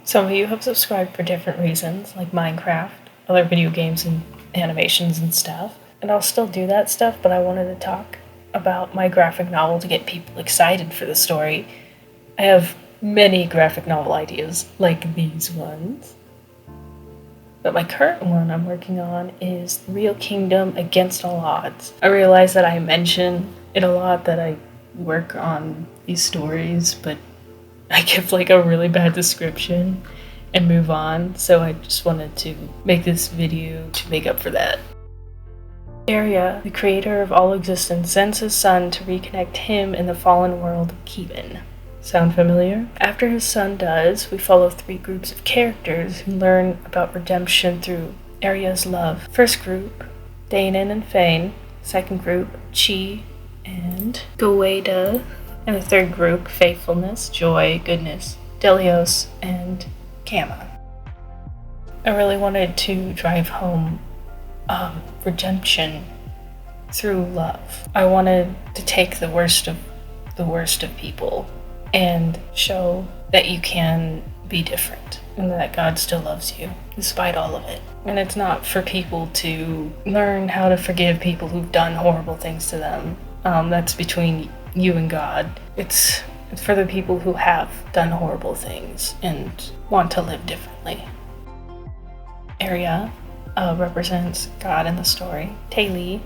Some of you have subscribed for different reasons, like Minecraft, other video games and animations and stuff. And I'll still do that stuff, but I wanted to talk about my graphic novel to get people excited for the story. I have many graphic novel ideas, like these ones. But my current one I'm working on is The Real Kingdom Against All Odds. I realize that I mention it a lot that I work on these stories, but I give like a really bad description and move on, so I just wanted to make this video to make up for that. Arya, the creator of all existence, sends his son to reconnect him in the fallen world of Kevin. Sound familiar? After his son does, we follow 3 groups of characters who learn about redemption through Arya's love. First group, Danon and Fane. Second group, Chi and Gaweda. And the third group, Faithfulness, Joy, Goodness, Delios, and Kama. I really wanted to drive home redemption through love. I wanted to take the worst of people and show that you can be different and that God still loves you despite all of it. And it's not for people to learn how to forgive people who've done horrible things to them. That's between you and God. It's for the people who have done horrible things and want to live differently. Arya represents God in the story. Taylee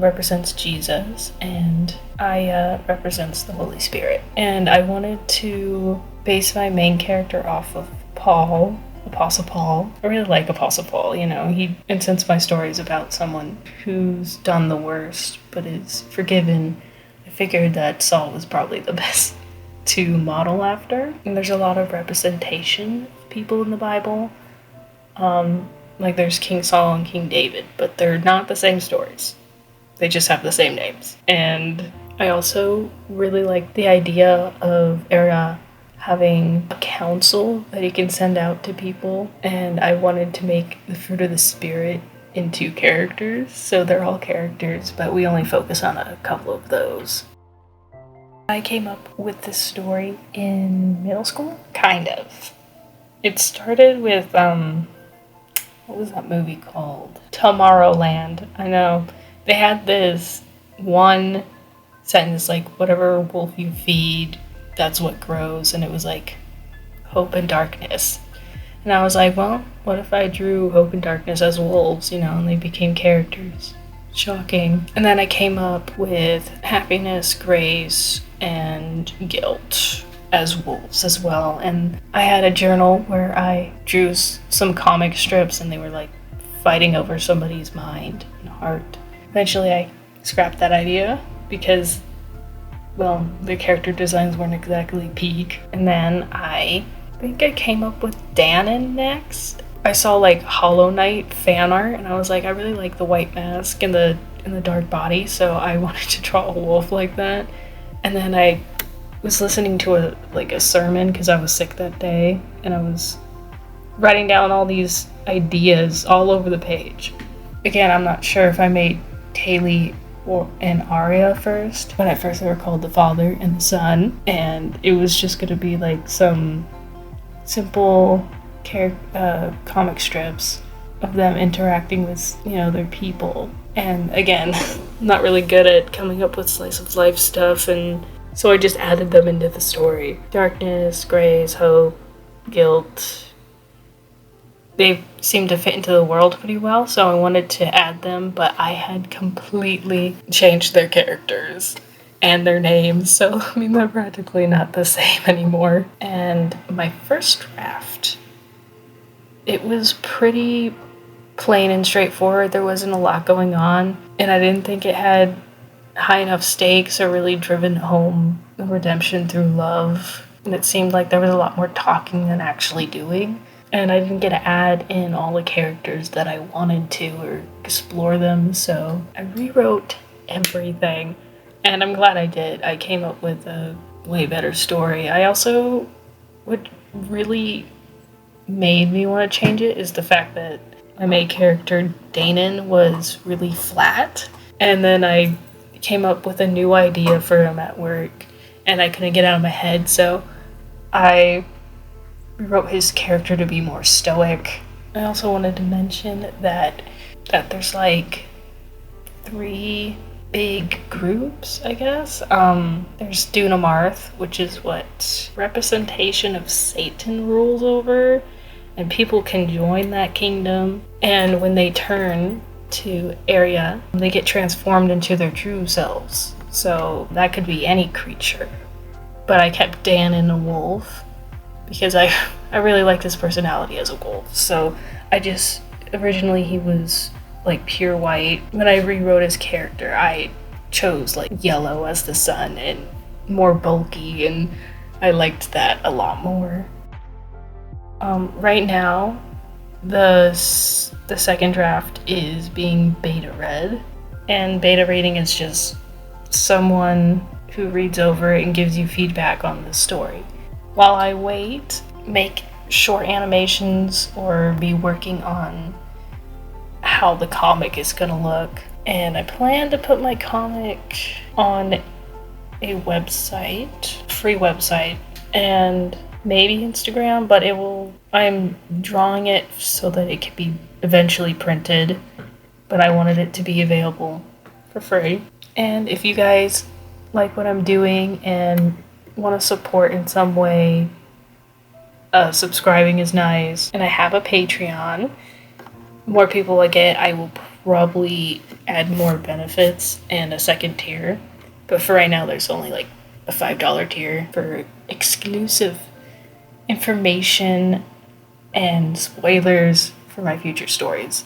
represents Jesus, and Aya represents the Holy Spirit. And I wanted to base my main character off of Paul, Apostle Paul. I really like Apostle Paul, and since my story is about someone who's done the worst but is forgiven, I figured that Saul was probably the best to model after. And there's a lot of representation of people in the Bible. Like there's King Saul and King David, but they're not the same stories. They just have the same names. And I also really like the idea of Arya having a council that he can send out to people. And I wanted to make the fruit of the Spirit into characters. So they're all characters, but we only focus on a couple of those. I came up with this story in middle school, kind of. It started with, what was that movie called? Tomorrowland. I know. They had this one sentence, like, whatever wolf you feed, that's what grows. And it was like, hope and darkness. And I was like, well, what if I drew hope and darkness as wolves, and they became characters? Shocking. And then I came up with happiness, grace, and guilt as wolves as well. And I had a journal where I drew some comic strips and they were like fighting over somebody's mind and heart. Eventually I scrapped that idea because, well, the character designs weren't exactly peak. And then I think I came up with Danon next. I saw like Hollow Knight fan art and I was like, I really like the white mask and the dark body, so I wanted to draw a wolf like that. And then I was listening to a sermon because I was sick that day, and I was writing down all these ideas all over the page. Again, I'm not sure if I made Taylee and Arya first, but at first they were called the Father and the Son, and it was just going to be like some simple comic strips of them interacting with, their people. And again, I'm not really good at coming up with slice of life stuff, and so I just added them into the story. Darkness, grace, hope, guilt. They seem to fit into the world pretty well, so I wanted to add them, but I had completely changed their characters and their names, so they're practically not the same anymore. And my first draft, it was pretty plain and straightforward. There wasn't a lot going on, and I didn't think it had high enough stakes or really driven home the redemption through love. And it seemed like there was a lot more talking than actually doing. And I didn't get to add in all the characters that I wanted to or explore them, so I rewrote everything. And I'm glad I did. I came up with a way better story. I also, what really made me want to change it is the fact that my main character, Danon, was really flat. And then I came up with a new idea for him at work, and I couldn't get out of my head, so I rewrote his character to be more stoic. I also wanted to mention that there's like 3 big groups, I guess. There's Dunamarth, which is what representation of Satan rules over, and people can join that kingdom. And when they turn to area, they get transformed into their true selves. So that could be any creature. But I kept Dan in a wolf because I really liked his personality as a wolf. So originally he was like pure white. When I rewrote his character, I chose like yellow as the sun and more bulky, and I liked that a lot more. Right now, the second draft is being beta read, and beta reading is just someone who reads over it and gives you feedback on the story. While I wait, make short animations or be working on how the comic is gonna look. And I plan to put my comic on a website, free website, and maybe Instagram, but I'm drawing it so that it can be eventually printed, but I wanted it to be available for free. And if you guys like what I'm doing and want to support in some way, subscribing is nice. And I have a Patreon. More people like it, I will probably add more benefits and a second tier. But for right now, there's only like a $5 tier for exclusive information and spoilers for my future stories.